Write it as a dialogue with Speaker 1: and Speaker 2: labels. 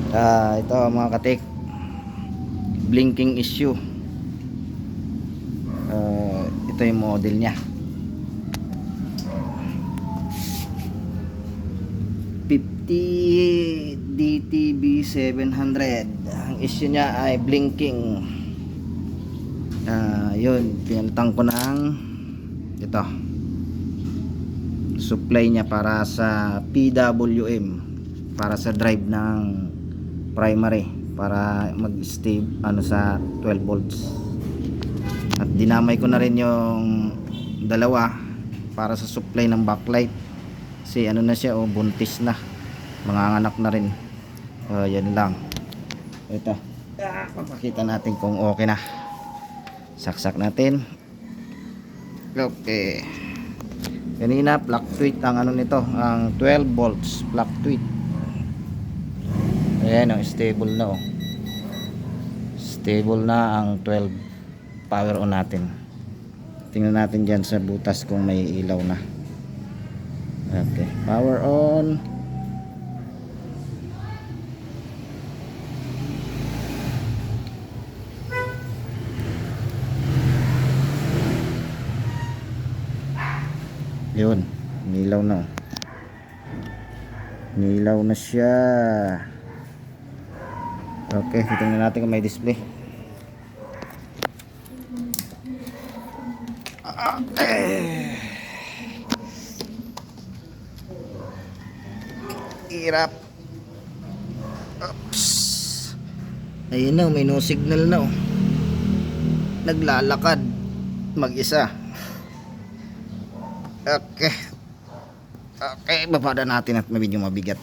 Speaker 1: Ito mga katik, blinking issue. Ito yung model nya, 50 DTB 700. Ang issue nya ay blinking. Yun, pinalitan ko ng ito supply nya para sa PWM, para sa drive ng primary, para mag-stay sa 12 volts. At dinamay ko na rin yung dalawa para sa supply ng backlight, kasi na siya, buntis na, manganganak na rin. Yan lang. Ito, papakita natin kung okay na. Saksak natin. Okay, kanina fluctuate ang nito, ang 12 volts fluctuate. Ayan, stable na, stable na ang 12. Power on natin. Tingnan natin dyan sa butas kung may ilaw na. Okay, power on. Yun, nilaw na. Nilaw na siya. Okay, tingnan natin kung may display. Hirap. Oops. Ayun na, may no signal na. Naglalakad mag-isa. Okay. Okay, babada natin at medyo mabigat.